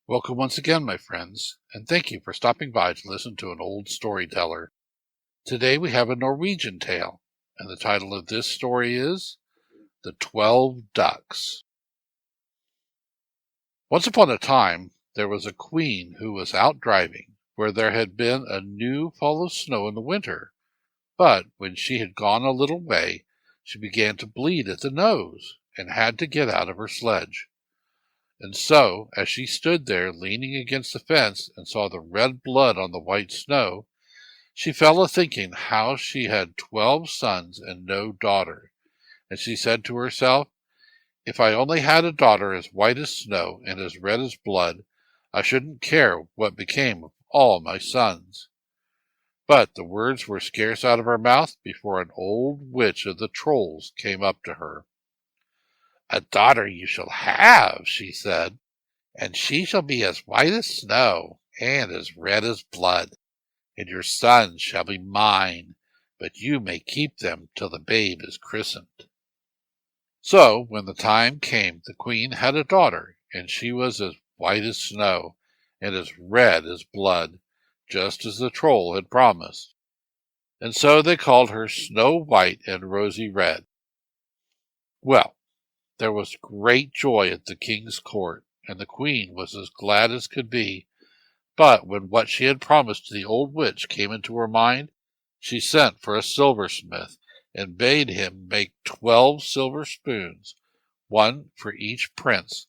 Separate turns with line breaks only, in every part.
Welcome once again, my friends, and thank you for stopping by to listen to an old storyteller. Today we have a Norwegian tale, and the title of this story is The 12 Ducks. Once upon a time, there was a queen who was out driving where there had been a new fall of snow in the winter, but when she had gone a little way, she began to bleed at the nose and had to get out of her sledge. And so, as she stood there leaning against the fence and saw the red blood on the white snow, she fell a-thinking how she had 12 sons and no daughter. And she said to herself, "If I only had a daughter as white as snow and as red as blood, I shouldn't care what became of all my sons." But the words were scarce out of her mouth before an old witch of the trolls came up to her. "A daughter you shall have," she said, "and she shall be as white as snow and as red as blood, and your sons shall be mine, but you may keep them till the babe is christened." So when the time came, the queen had a daughter, and she was as white as snow and as red as blood, just as the troll had promised. And so they called her Snow White and Rosy Red. Well, there was great joy at the king's court, and the queen was as glad as could be. But when what she had promised to the old witch came into her mind, she sent for a silversmith and bade him make 12 silver spoons, one for each prince,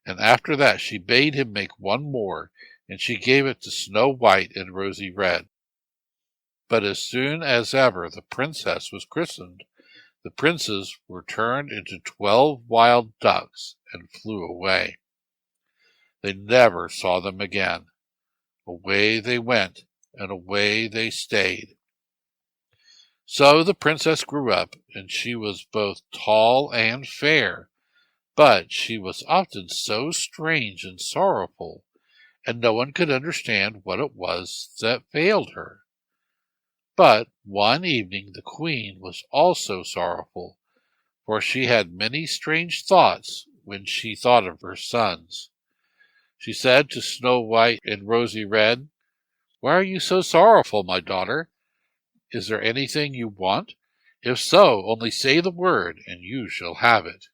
and after that she bade him make one more, and she gave it to Snow White and Rosy Red. But as soon as ever the princess was christened, the princes were turned into 12 wild ducks and flew away. They never saw them again. Away they went, and away they stayed. So the princess grew up, and she was both tall and fair, but she was often so strange and sorrowful, and no one could understand what it was that failed her. But one evening the queen was also sorrowful, for she had many strange thoughts when she thought of her sons. She said to Snow White and Rosy Red, "Why are you so sorrowful, my daughter? Is there anything you want? If so, only say the word, and you shall have it."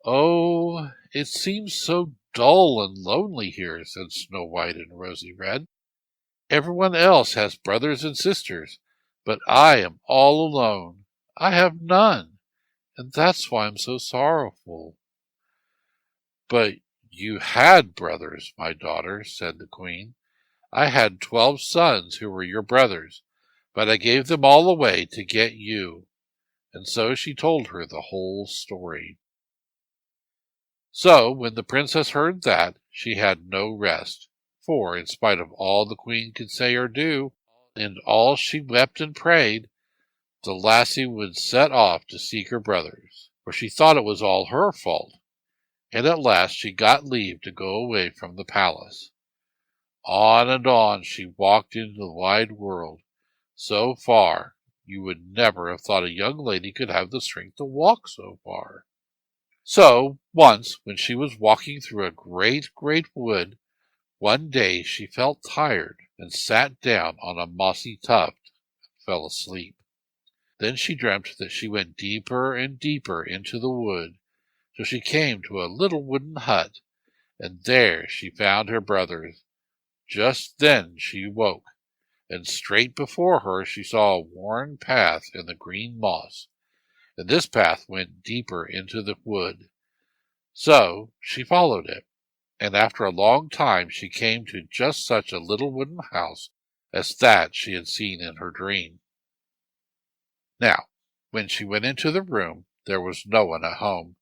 "Oh, it seems so dull and lonely here," said Snow White and Rosy Red. "Everyone else has brothers and sisters, but I am all alone. I have none, and that's why I'm so sorrowful." "But you had brothers, my daughter," said the queen. "I had 12 sons who were your brothers, but I gave them all away to get you." And so she told her the whole story. So when the princess heard that, she had no rest, for in spite of all the queen could say or do, and all she wept and prayed, the lassie would set off to seek her brothers, for she thought it was all her fault. And at last she got leave to go away from the palace. On and on she walked into the wide world, so far you would never have thought a young lady could have the strength to walk so far. So once, when she was walking through a great wood, one day she felt tired and sat down on a mossy tuft and fell asleep. Then she dreamt that she went deeper and deeper into the wood, till she came to a little wooden hut, and there she found her brothers. Just then she woke, and straight before her she saw a worn path in the green moss, and this path went deeper into the wood. So she followed it, and after a long time she came to just such a little wooden house as that she had seen in her dream. Now, when she went into the room, there was no one at home,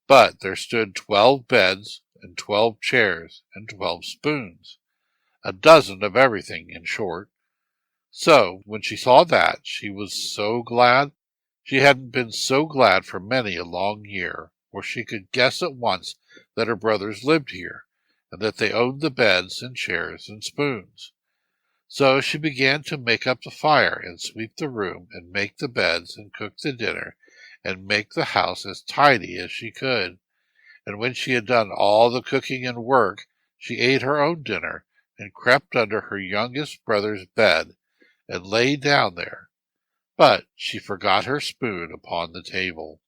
but there stood 12 beds and 12 chairs and 12 spoons, a dozen of everything, in short. So when she saw that, she was so glad. She hadn't been so glad for many a long year, for she could guess at once that her brothers lived here, and that they owned the beds and chairs and spoons. So she began to make up the fire and sweep the room and make the beds and cook the dinner and make the house as tidy as she could. And when she had done all the cooking and work, she ate her own dinner and crept under her youngest brother's bed and lay down there. But she forgot her spoon upon the table.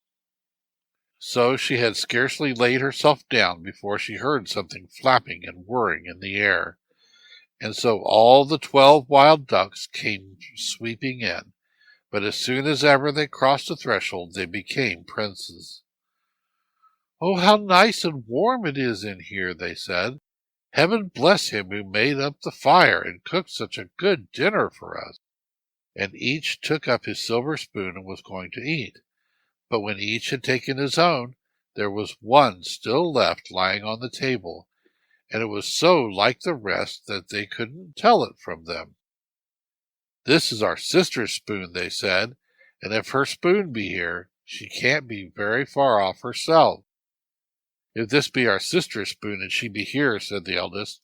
So she had scarcely laid herself down before she heard something flapping and whirring in the air. And so all the 12 wild ducks came sweeping in, but as soon as ever they crossed the threshold, they became princes. "Oh, how nice and warm it is in here," they said. "Heaven bless him who made up the fire and cooked such a good dinner for us." And each took up his silver spoon and was going to eat. But when each had taken his own, there was one still left lying on the table, and it was so like the rest that they couldn't tell it from them. "This is our sister's spoon," they said, "and if her spoon be here, she can't be very far off herself." "If this be our sister's spoon, and she be here," said the eldest,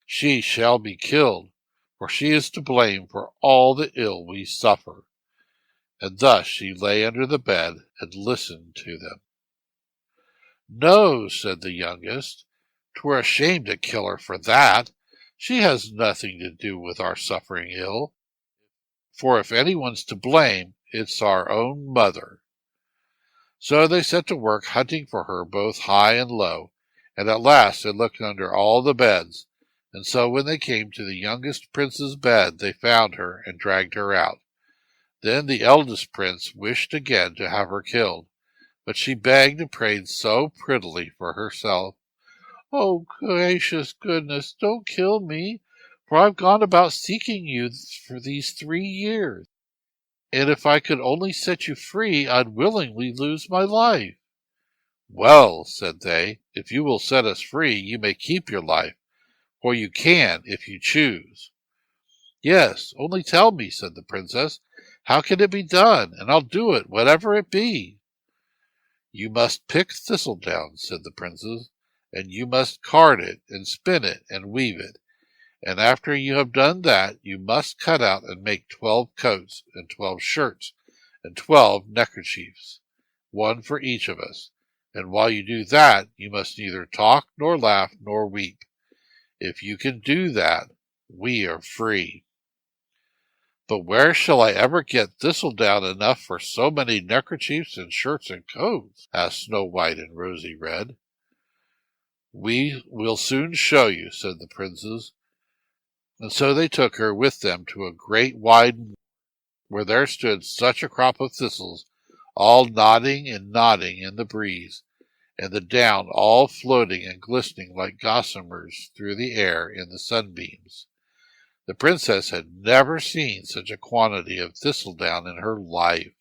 "she shall be killed, for she is to blame for all the ill we suffer." And thus she lay under the bed and listened to them. "No," said the youngest, "'twere a shame to kill her for that. She has nothing to do with our suffering ill, for if anyone's to blame, it's our own mother." So they set to work hunting for her both high and low, and at last they looked under all the beds, and so when they came to the youngest prince's bed, they found her and dragged her out. Then the eldest prince wished again to have her killed, but she begged and prayed so prettily for herself. "Oh, gracious goodness, don't kill me, for I've gone about seeking you for these 3 years, and if I could only set you free, I'd willingly lose my life." "Well," said they, "if you will set us free, you may keep your life, for you can if you choose." "Yes, only tell me," said the princess, "how can it be done, and I'll do it, whatever it be." "You must pick thistledown," said the princess, "and you must card it, and spin it, and weave it. And after you have done that, you must cut out and make 12 coats, and 12 shirts, and 12 neckerchiefs, one for each of us. And while you do that, you must neither talk, nor laugh, nor weep. If you can do that, we are free." "But where shall I ever get thistledown enough for so many neckerchiefs and shirts and coats?" asked Snow White and Rosy Red. "We will soon show you," said the princes. And so they took her with them to a great wide moor, where there stood such a crop of thistles, all nodding and nodding in the breeze, and the down all floating and glistening like gossamers through the air in the sunbeams. The princess had never seen such a quantity of thistledown in her life,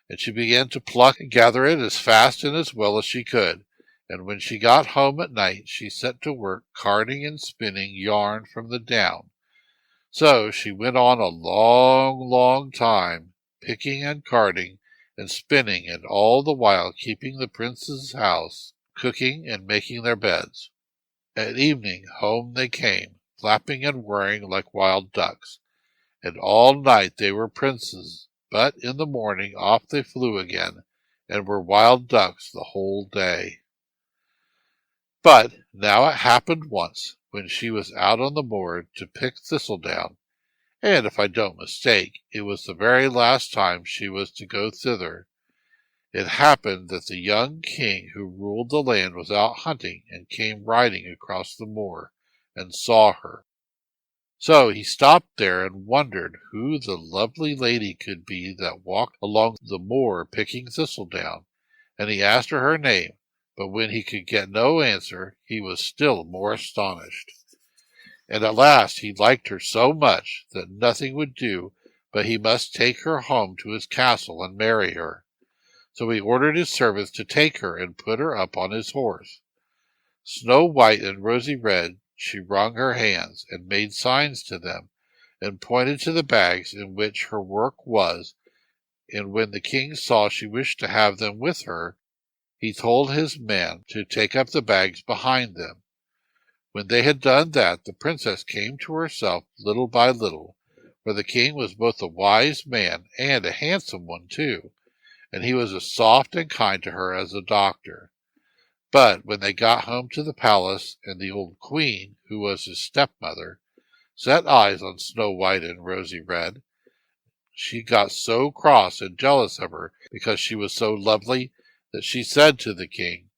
and she began to pluck and gather it as fast and as well as she could, and when she got home at night she set to work carding and spinning yarn from the down. So she went on a long, long time, picking and carding and spinning, and all the while keeping the prince's house, cooking and making their beds. At evening home they came, flapping and whirring like wild ducks, and all night they were princes, but in the morning off they flew again, and were wild ducks the whole day. But now it happened once, when she was out on the moor to pick thistledown, and if I don't mistake, it was the very last time she was to go thither. It happened that the young king who ruled the land was out hunting, and came riding across the moor, and saw her. So he stopped there and wondered who the lovely lady could be that walked along the moor picking thistledown, and he asked her name, but when he could get no answer, he was still more astonished. And at last he liked her so much that nothing would do but he must take her home to his castle and marry her. So he ordered his servants to take her and put her up on his horse. Snow White and Rosy Red, she wrung her hands, and made signs to them, and pointed to the bags in which her work was, and when the king saw she wished to have them with her, he told his men to take up the bags behind them. When they had done that, the princess came to herself little by little, for the king was both a wise man and a handsome one too, and he was as soft and kind to her as a doctor. But when they got home to the palace, and the old queen, who was his stepmother, set eyes on Snow White and Rosy Red, she got so cross and jealous of her because she was so lovely that she said to the king,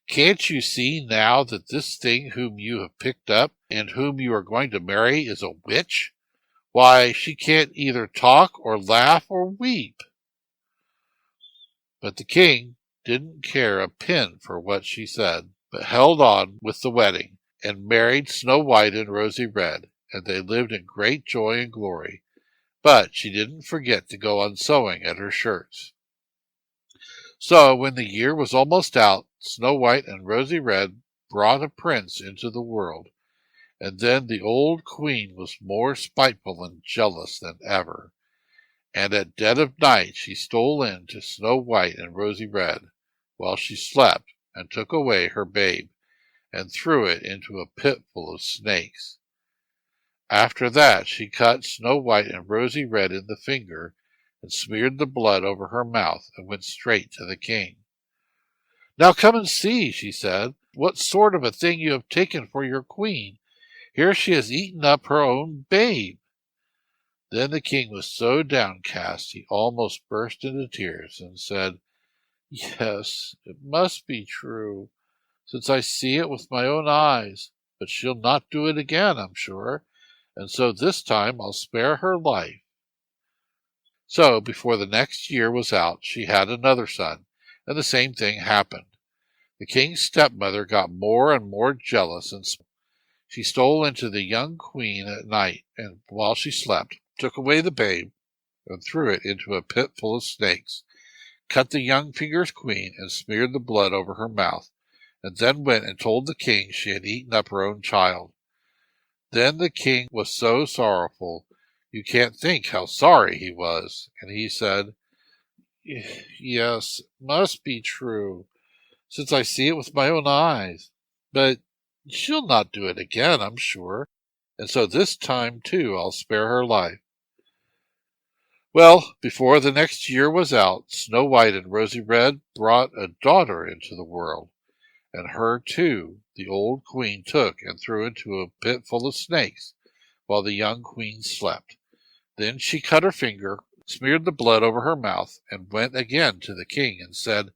"Can't you see now that this thing whom you have picked up and whom you are going to marry is a witch? Why, she can't either talk or laugh or weep." But the king didn't care a pin for what she said, but held on with the wedding, and married Snow White and Rosy Red, and they lived in great joy and glory. But she didn't forget to go on sewing at her shirts. So when the year was almost out, Snow White and Rosy Red brought a prince into the world, and then the old queen was more spiteful and jealous than ever. And at dead of night she stole in to Snow White and Rosy Red while she slept, and took away her babe, and threw it into a pit full of snakes. After that she cut Snow White and Rosy Red in the finger, and smeared the blood over her mouth, and went straight to the king. "Now come and see," she said, "what sort of a thing you have taken for your queen. Here she has eaten up her own babe." Then the king was so downcast he almost burst into tears, and said, "Yes, it must be true, since I see it with my own eyes, but she'll not do it again, I'm sure, and so this time I'll spare her life." So before the next year was out she had another son, and the same thing happened. The king's stepmother got more and more jealous, and she stole into the young queen at night, and while she slept, took away the babe, and threw it into a pit full of snakes, cut the young finger's queen, and smeared the blood over her mouth, and then went and told the king she had eaten up her own child. Then the king was so sorrowful, you can't think how sorry he was, and he said, "Yes, it must be true, since I see it with my own eyes, but she'll not do it again, I'm sure, and so this time, too, I'll spare her life." Well, before the next year was out, Snow White and Rosy Red brought a daughter into the world, and her, too, the old queen took and threw into a pit full of snakes, while the young queen slept. Then she cut her finger, smeared the blood over her mouth, and went again to the king, and said,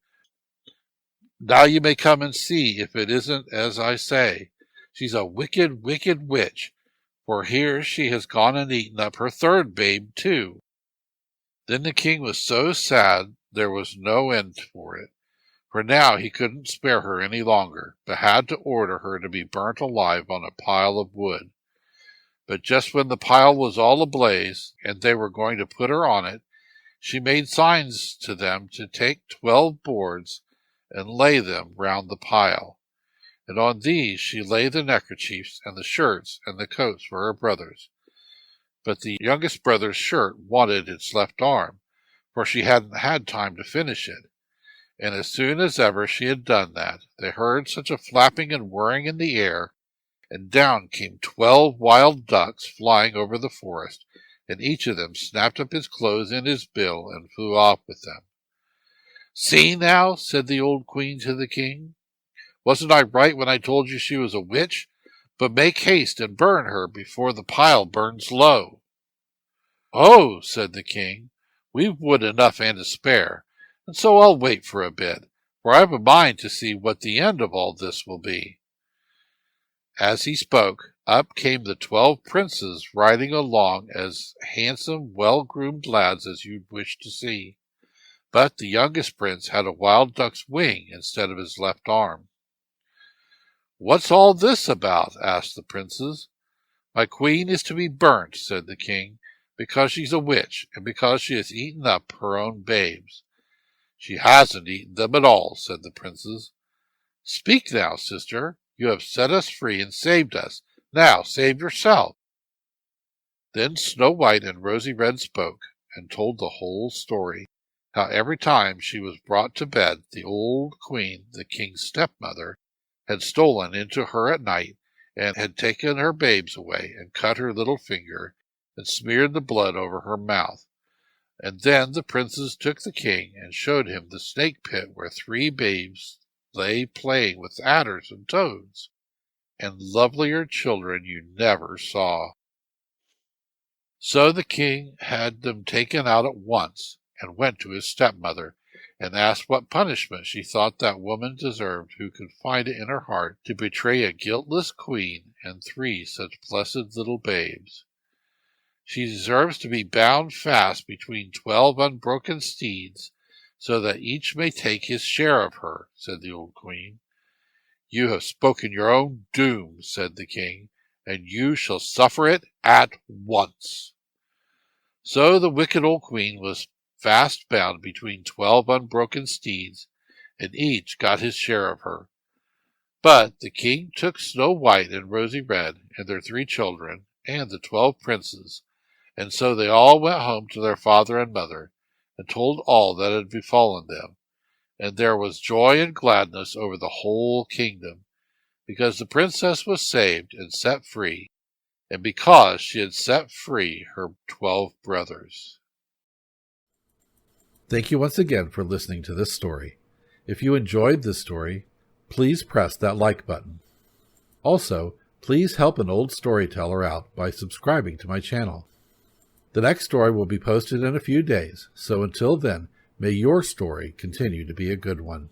"Now you may come and see if it isn't as I say. She's a wicked, wicked witch, for here she has gone and eaten up her third babe, too." Then the king was so sad there was no end for it, for now he couldn't spare her any longer, but had to order her to be burnt alive on a pile of wood. But just when the pile was all ablaze, and they were going to put her on it, she made signs to them to take 12 boards and lay them round the pile, and on these she lay the neckerchiefs and the shirts and the coats for her brothers. But the youngest brother's shirt wanted its left arm, for she hadn't had time to finish it. And as soon as ever she had done that, they heard such a flapping and whirring in the air, and down came 12 wild ducks flying over the forest, and each of them snapped up his clothes in his bill and flew off with them. "See now," said the old queen to the king, "wasn't I right when I told you she was a witch? But make haste and burn her before the pile burns low." "Oh," said the king, "we've wood enough and to spare, and so I'll wait for a bit, for I've a mind to see what the end of all this will be." As he spoke, up came the 12 princes riding along as handsome, well-groomed lads as you'd wish to see. But the youngest prince had a wild duck's wing instead of his left arm. "What's all this about?" asked the princes. "My queen is to be burnt," said the king, "because she's a witch, and because she has eaten up her own babes." "She hasn't eaten them at all," said the princes. "Speak now, sister. You have set us free and saved us. Now save yourself." Then Snow White and Rosy Red spoke, and told the whole story, how every time she was brought to bed the old queen, the king's stepmother, had stolen into her at night, and had taken her babes away, and cut her little finger, and smeared the blood over her mouth. And then the princes took the king, and showed him the snake pit where 3 babes lay playing with adders and toads, and lovelier children you never saw. So the king had them taken out at once, and went to his stepmother, and asked what punishment she thought that woman deserved who could find it in her heart to betray a guiltless queen and 3 such blessed little babes. She deserves to be bound fast between 12 unbroken steeds, so that each may take his share of her, said the old queen. You have spoken your own doom, said the king, and you shall suffer it at once. So the wicked old queen was fast bound between 12 unbroken steeds, and each got his share of her. But the king took Snow White and Rosy Red and their 3 children and the 12 princes, and so they all went home to their father and mother, and told all that had befallen them. And there was joy and gladness over the whole kingdom, because the princess was saved and set free, and because she had set free her 12 brothers.
Thank you once again for listening to this story. If you enjoyed this story, please press that like button. Also, please help an old storyteller out by subscribing to my channel. The next story will be posted in a few days, so until then, may your story continue to be a good one.